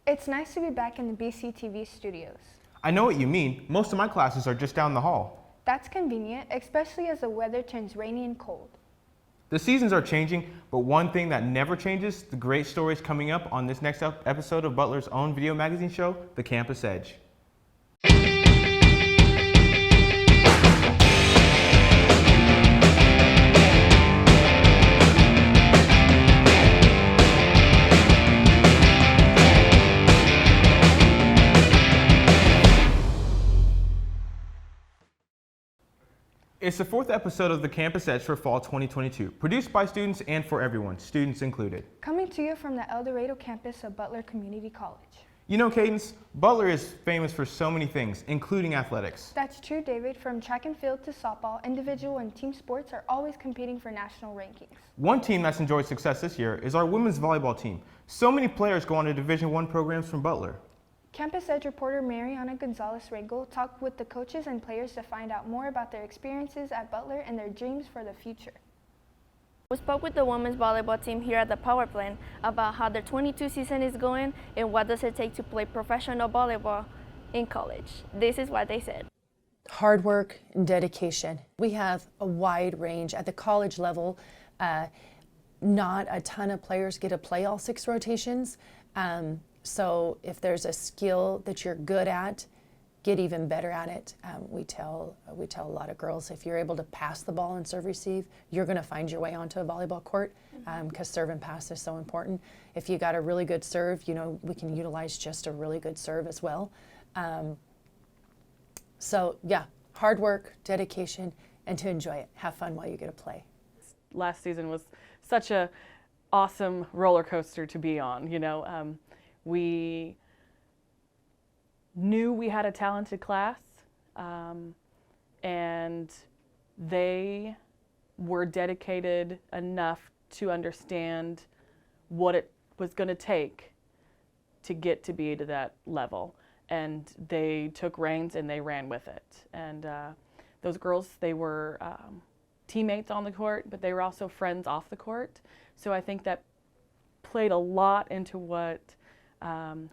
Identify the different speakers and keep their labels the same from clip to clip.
Speaker 1: It's nice to be back in the BCTV studios.
Speaker 2: I know what you mean. Most of my classes are just down the hall.
Speaker 1: That's convenient, especially as the weather turns rainy and cold.
Speaker 2: The seasons are changing, but one thing that never changes, the great stories coming up on this next episode of Butler's own video magazine show, The Campus Edge. It's the fourth episode of The Campus Edge for Fall 2022, produced by students and for everyone, students included.
Speaker 1: Coming to you from the El Dorado campus of Butler Community College.
Speaker 2: You know, Cadence, Butler is famous for so many things, including athletics.
Speaker 1: That's true, David. From track and field to softball, individual and team sports are always competing for national rankings.
Speaker 2: One team that's enjoyed success this year is our women's volleyball team. So many players go on to Division I programs from Butler.
Speaker 1: Campus Edge reporter Marianna Gonzalez Rangel talked with the coaches and players to find out more about their experiences at Butler and their dreams for the future.
Speaker 3: We spoke with the women's volleyball team here at the power plant about how their 22 season is going and what does it take to play professional volleyball in college. This is what they said.
Speaker 4: Hard work and dedication. We have a wide range at the college level. Not a ton of players get to play all 6 rotations. So if there's a skill that you're good at, get even better at it. We tell a lot of girls, if you're able to pass the ball and serve receive, you're going to find your way onto a volleyball court because serve and pass is so important. If you got a really good serve, you know, we can utilize just a really good serve as well. So yeah, hard work, dedication, and to enjoy it. Have fun while you get to play.
Speaker 5: Last season was such a awesome roller coaster to be on, you know. We knew we had a talented class, and they were dedicated enough to understand what it was going to take to get to be to that level. And they took reins and they ran with it. And those girls, they were teammates on the court, but they were also friends off the court. So I think that played a lot into what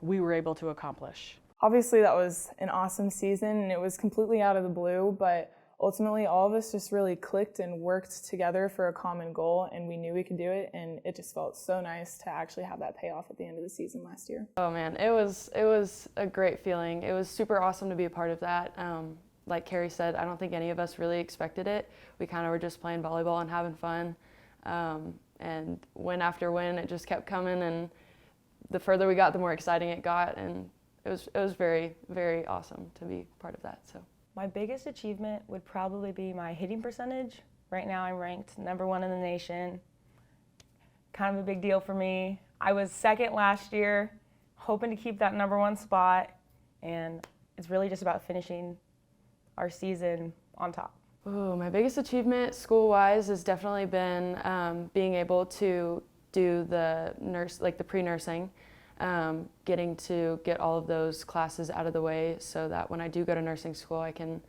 Speaker 5: we were able to accomplish.
Speaker 6: Obviously that was an awesome season and it was completely out of the blue, but ultimately all of us just really clicked and worked together for a common goal, and we knew we could do it, and it just felt so nice to actually have that payoff at the end of the season last year.
Speaker 7: Oh man, it was a great feeling. It was super awesome to be a part of that. Like Carrie said, I don't think any of us really expected it. We kind of were just playing volleyball and having fun, and win after win, it just kept coming, and the further we got, the more exciting it got, and it was very, very awesome to be part of that. So
Speaker 8: my biggest achievement would probably be my hitting percentage. Right now I'm ranked #1 in the nation. Kind of a big deal for me. I was second last year, hoping to keep that #1 spot, and it's really just about finishing our season on top.
Speaker 7: ooh, my biggest achievement school-wise has definitely been being able to do the pre-nursing. Getting to get all of those classes out of the way so that when I do go to nursing school, I can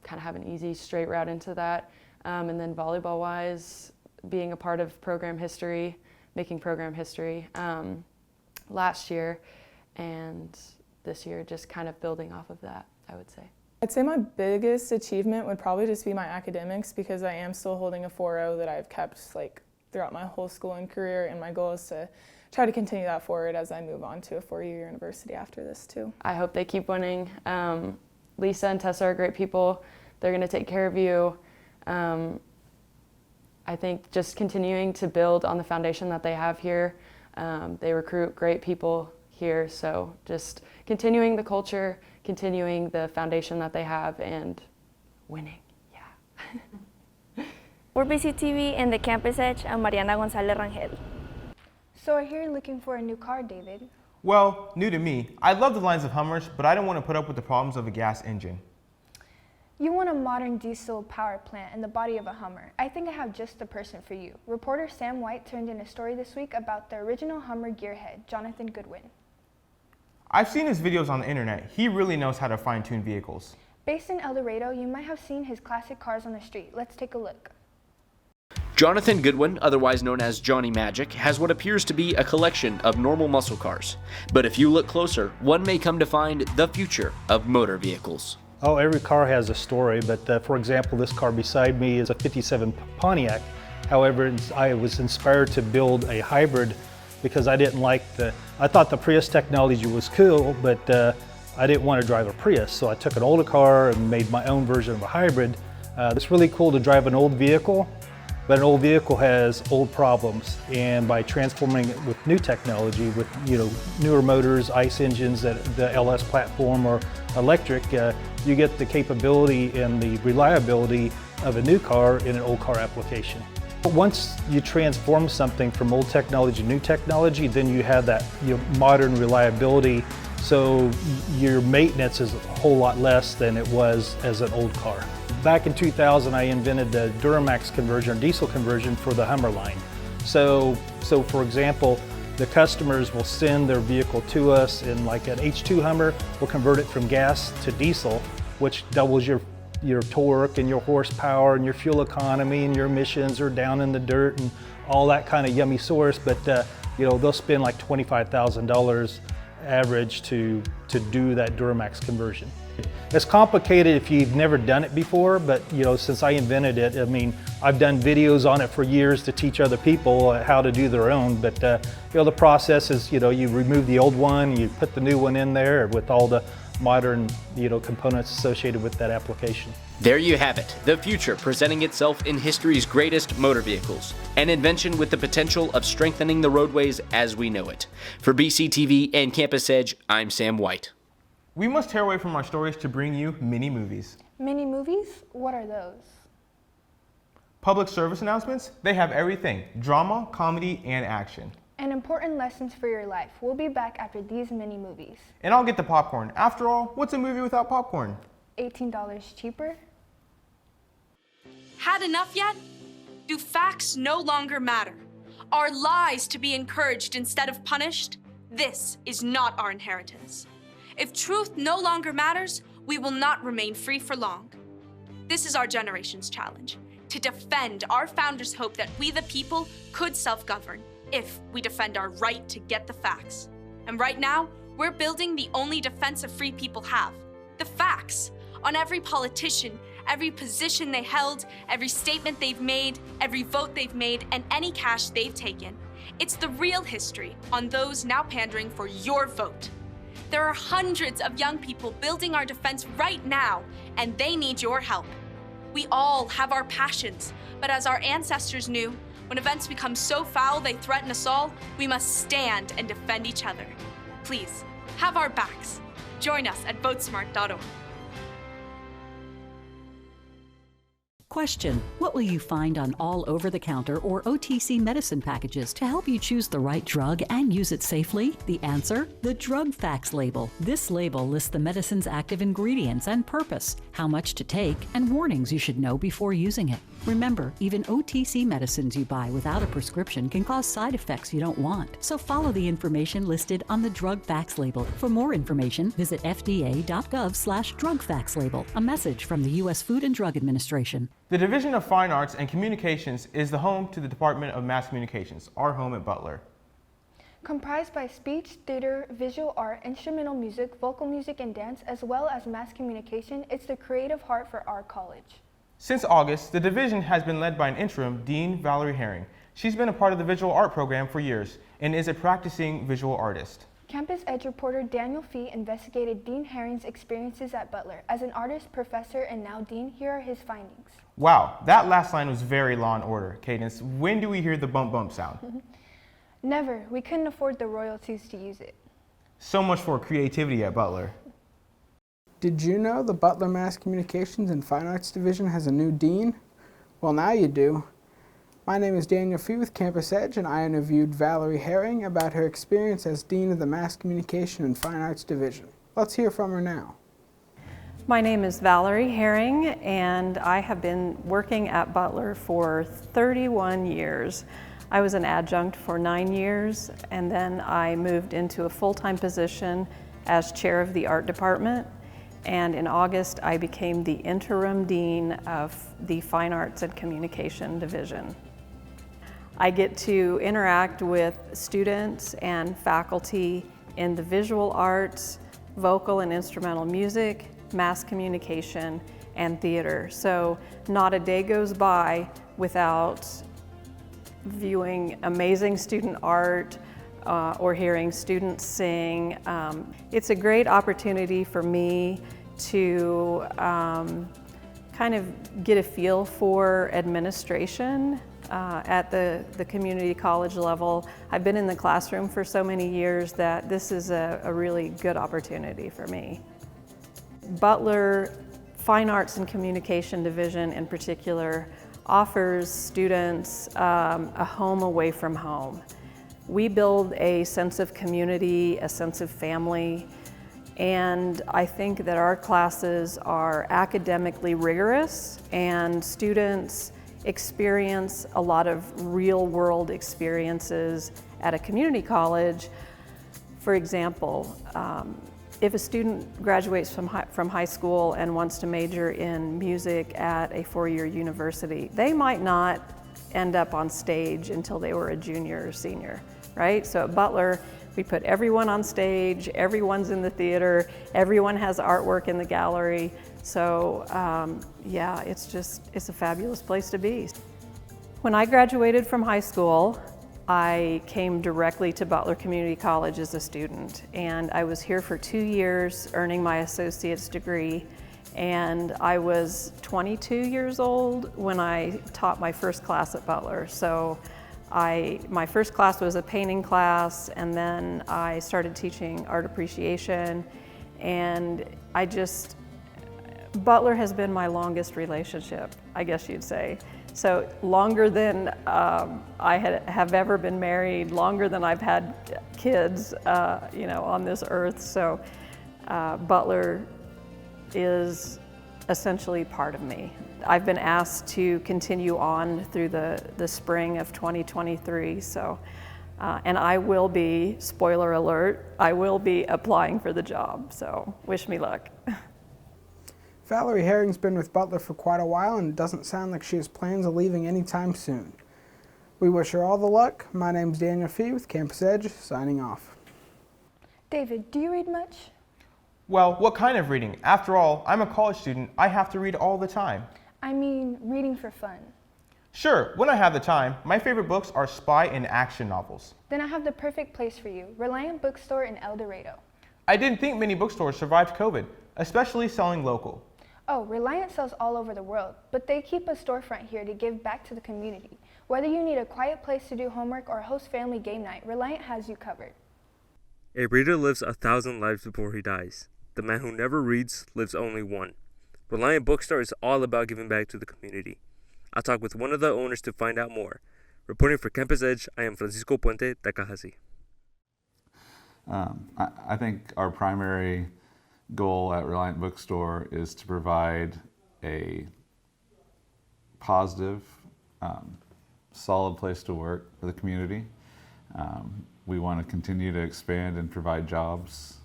Speaker 7: kind of have an easy, straight route into that. And then volleyball-wise, being a part of program history, making program history last year, and this year just kind of building off of that, I would say.
Speaker 6: I'd say my biggest achievement would probably just be my academics, because I am still holding a 4.0 that I've kept throughout my whole schooling career, and my goal is to try to continue that forward as I move on to a 4-year university after this too.
Speaker 7: I hope they keep winning. Lisa and Tessa are great people. They're going to take care of you. I think just continuing to build on the foundation that they have here. They recruit great people here, so just continuing the culture, continuing the foundation that they have, and winning. Yeah.
Speaker 3: For BCTV and the Campus Edge, I'm Marianna Gonzalez Rangel.
Speaker 1: So I hear you're looking for a new car, David.
Speaker 2: Well, new to me. I love the lines of Hummers, but I don't want to put up with the problems of a gas engine.
Speaker 1: You want a modern diesel power plant in the body of a Hummer. I think I have just the person for you. Reporter Sam White turned in a story this week about the original Hummer gearhead, Jonathan Goodwin.
Speaker 2: I've seen his videos on the internet. He really knows how to fine-tune vehicles.
Speaker 1: Based in El Dorado, you might have seen his classic cars on the street. Let's take a look.
Speaker 9: Jonathan Goodwin, otherwise known as Johnny Magic, has what appears to be a collection of normal muscle cars. But if you look closer, one may come to find the future of motor vehicles.
Speaker 10: Oh, every car has a story, but for example, this car beside me is a 57 Pontiac. However, I was inspired to build a hybrid because I thought the Prius technology was cool, but I didn't want to drive a Prius. So I took an older car and made my own version of a hybrid. It's really cool to drive an old vehicle, but an old vehicle has old problems. And by transforming it with new technology, with newer motors, ICE engines, the LS platform or electric, you get the capability and the reliability of a new car in an old car application. Once you transform something from old technology to new technology, then you have that modern reliability, so your maintenance is a whole lot less than it was as an old car. Back in 2000, I invented the Duramax conversion, or diesel conversion for the Hummer line. So for example, the customers will send their vehicle to us, and like an H2 Hummer, we'll convert it from gas to diesel, which doubles your torque and your horsepower and your fuel economy, and your emissions are down in the dirt and all that kind of yummy source. But they'll spend like $25,000 average to do that Duramax conversion. It's complicated if you've never done it before, but since I invented it, I mean, I've done videos on it for years to teach other people how to do their own. But the process is, you remove the old one, you put the new one in there with all the modern components associated with that application.
Speaker 9: There you have it, the future presenting itself in history's greatest motor vehicles, an invention with the potential of strengthening the roadways as we know it. For BCTV and Campus Edge, I'm Sam White.
Speaker 2: We must tear away from our stories to bring you mini movies.
Speaker 1: Mini movies? What are those?
Speaker 2: Public service announcements? They have everything: drama, comedy, and action.
Speaker 1: And important lessons for your life. We'll be back after these mini movies.
Speaker 2: And I'll get the popcorn. After all, what's a movie without popcorn?
Speaker 1: $18 cheaper.
Speaker 11: Had enough yet? Do facts no longer matter? Are lies to be encouraged instead of punished? This is not our inheritance. If truth no longer matters, we will not remain free for long. This is our generation's challenge, to defend our founders' hope that we the people could self-govern if we defend our right to get the facts. And right now, we're building the only defense of free people have, the facts, on every politician, every position they held, every statement they've made, every vote they've made, and any cash they've taken. It's the real history on those now pandering for your vote. There are hundreds of young people building our defense right now, and they need your help. We all have our passions, but as our ancestors knew, when events become so foul they threaten us all, we must stand and defend each other. Please, have our backs. Join us at votesmart.org.
Speaker 12: Question: what will you find on all over-the-counter or OTC medicine packages to help you choose the right drug and use it safely? The answer: the Drug Facts label. This label lists the medicine's active ingredients and purpose, how much to take, and warnings you should know before using it. Remember, even OTC medicines you buy without a prescription can cause side effects you don't want. So follow the information listed on the Drug Facts label. For more information, visit fda.gov/drugfactslabel. A message from the U.S. Food and Drug Administration.
Speaker 2: The Division of Fine Arts and Communications is the home to the Department of Mass Communications, our home at Butler.
Speaker 1: Comprised by speech, theater, visual art, instrumental music, vocal music, and dance, as well as mass communication, it's the creative heart for our college.
Speaker 2: Since August, the division has been led by an interim, Dean Valerie Haring. She's been a part of the visual art program for years and is a practicing visual artist.
Speaker 1: Campus Edge reporter Daniel Fee investigated Dean Haring's experiences at Butler. As an artist, professor, and now dean, here are his findings.
Speaker 2: Wow, that last line was very Law and Order. Cadence, when do we hear the bump bump sound?
Speaker 1: Never. We couldn't afford the royalties to use it.
Speaker 2: So much for creativity at Butler.
Speaker 13: Did you know the Butler Mass Communications and Fine Arts Division has a new dean? Well, now you do. My name is Daniel Fee with Campus Edge, and I interviewed Valerie Haring about her experience as Dean of the Mass Communication and Fine Arts Division. Let's hear from her now.
Speaker 14: My name is Valerie Haring, and I have been working at Butler for 31 years. I was an adjunct for 9 years, and then I moved into a full-time position as chair of the art department. And in August, I became the interim dean of the Fine Arts and Communication Division. I get to interact with students and faculty in the visual arts, vocal and instrumental music, mass communication, and theater. So not a day goes by without viewing amazing student art or hearing students sing. It's a great opportunity for me to kind of get a feel for administration at the community college level. I've been in the classroom for so many years that this is a really good opportunity for me. Butler Fine Arts and Communication Division in particular offers students a home away from home. We build a sense of community, a sense of family, and I think that our classes are academically rigorous and students experience a lot of real-world experiences at a community college. For example, if a student graduates from high school and wants to major in music at a four-year university, they might not end up on stage until they were a junior or senior, right? So at Butler, we put everyone on stage, everyone's in the theater, everyone has artwork in the gallery. So yeah, it's a fabulous place to be. When I graduated from high school, I came directly to Butler Community College as a student, and I was here for 2 years earning my associate's degree, and I was 22 years old when I taught my first class at Butler. So my first class was a painting class, and then I started teaching art appreciation, and Butler has been my longest relationship, I guess you'd say. So longer than I have ever been married, longer than I've had kids, on this earth. So Butler is essentially part of me. I've been asked to continue on through the spring of 2023. So, and I will be, spoiler alert, I will be applying for the job. So wish me luck.
Speaker 13: Valerie Haring's been with Butler for quite a while, and it doesn't sound like she has plans of leaving anytime soon. We wish her all the luck. My name's Daniel Fee with Campus Edge, signing off.
Speaker 1: David, do you read much?
Speaker 2: Well, what kind of reading? After all, I'm a college student. I have to read all the time.
Speaker 1: I mean, reading for fun.
Speaker 2: Sure, when I have the time. My favorite books are spy and action novels.
Speaker 1: Then I have the perfect place for you, Reliant Bookstore in El Dorado.
Speaker 2: I didn't think many bookstores survived COVID, especially selling local.
Speaker 1: Oh, Reliant sells all over the world, but they keep a storefront here to give back to the community. Whether you need a quiet place to do homework or host family game night, Reliant has you covered.
Speaker 15: A reader lives 1,000 lives before he dies. The man who never reads lives only one. Reliant Bookstore is all about giving back to the community. I'll talk with one of the owners to find out more. Reporting for Campus Edge, I am Francisco Puente-Takajasi.
Speaker 16: I think our primary goal at Reliant Bookstore is to provide a positive, solid place to work for the community. We want to continue to expand and provide jobs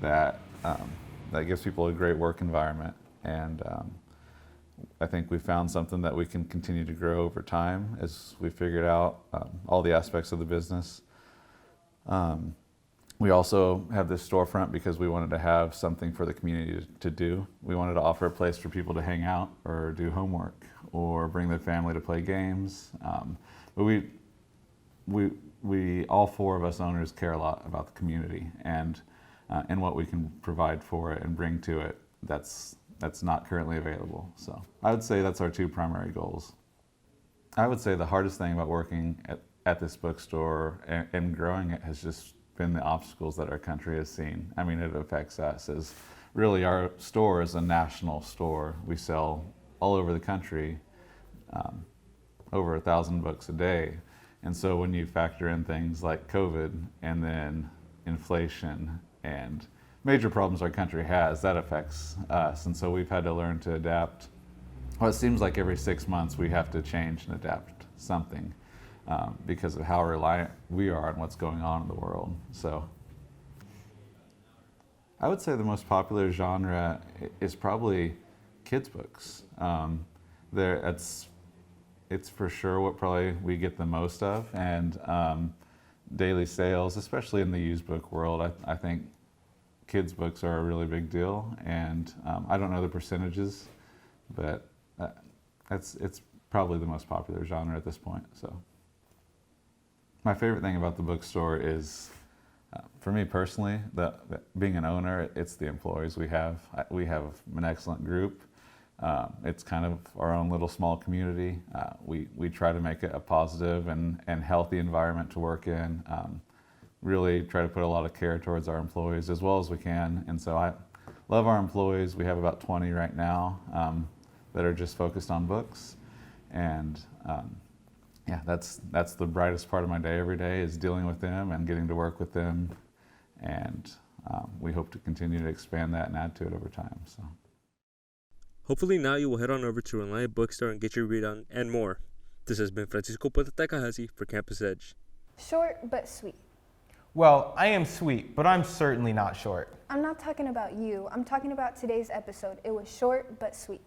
Speaker 16: that gives people a great work environment, and I think we found something that we can continue to grow over time as we figured out all the aspects of the business. We also have this storefront because we wanted to have something for the community to do. We wanted to offer a place for people to hang out or do homework or bring their family to play games. But we all four of us owners care a lot about the community and what we can provide for it and bring to it that's not currently available. So I would say that's our two primary goals. I would say the hardest thing about working at this bookstore and growing it has just been the obstacles that our country has seen. I mean, it affects us as really our store is a national store. We sell all over the country, over 1,000 books a day. And so when you factor in things like COVID and then inflation and major problems our country has, that affects us. And so we've had to learn to adapt. Well, it seems like every 6 months we have to change and adapt something. Because of how reliant we are on what's going on in the world. So I would say the most popular genre is probably kids books. It's it's for sure what probably we get the most of, and daily sales, especially in the used book world, I think kids' books are a really big deal, and I don't know the percentages, but it's probably the most popular genre at this point. So my favorite thing about the bookstore is, for me personally, being an owner, it's the employees we have. We have an excellent group. It's kind of our own little small community. We try to make it a positive and healthy environment to work in. Really try to put a lot of care towards our employees as well as we can. And so I love our employees. We have about 20 right now that are just focused on books. And yeah, that's the brightest part of my day every day, is dealing with them and getting to work with them. And we hope to continue to expand that and add to it over time. So.
Speaker 15: Hopefully now you will head on over to Reliant Bookstore and get your read on and more. This has been Francisco Puente-Takajasi for Campus Edge.
Speaker 1: Short but sweet.
Speaker 2: Well, I am sweet, but I'm certainly not short.
Speaker 1: I'm not talking about you. I'm talking about today's episode. It was short but sweet.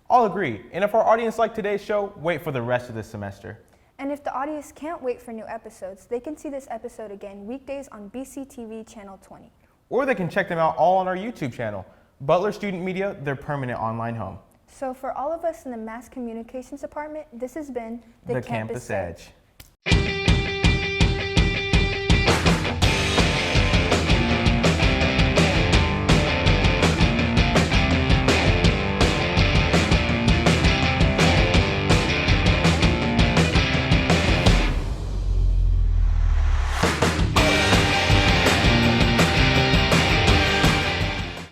Speaker 2: I'll agree. And if our audience liked today's show, wait for the rest of the semester.
Speaker 1: And if the audience can't wait for new episodes, they can see this episode again weekdays on BCTV Channel 20.
Speaker 2: Or they can check them out all on our YouTube channel. Butler Student Media, their permanent online home.
Speaker 1: So for all of us in the Mass Communications Department, this has been
Speaker 2: the Campus Edge.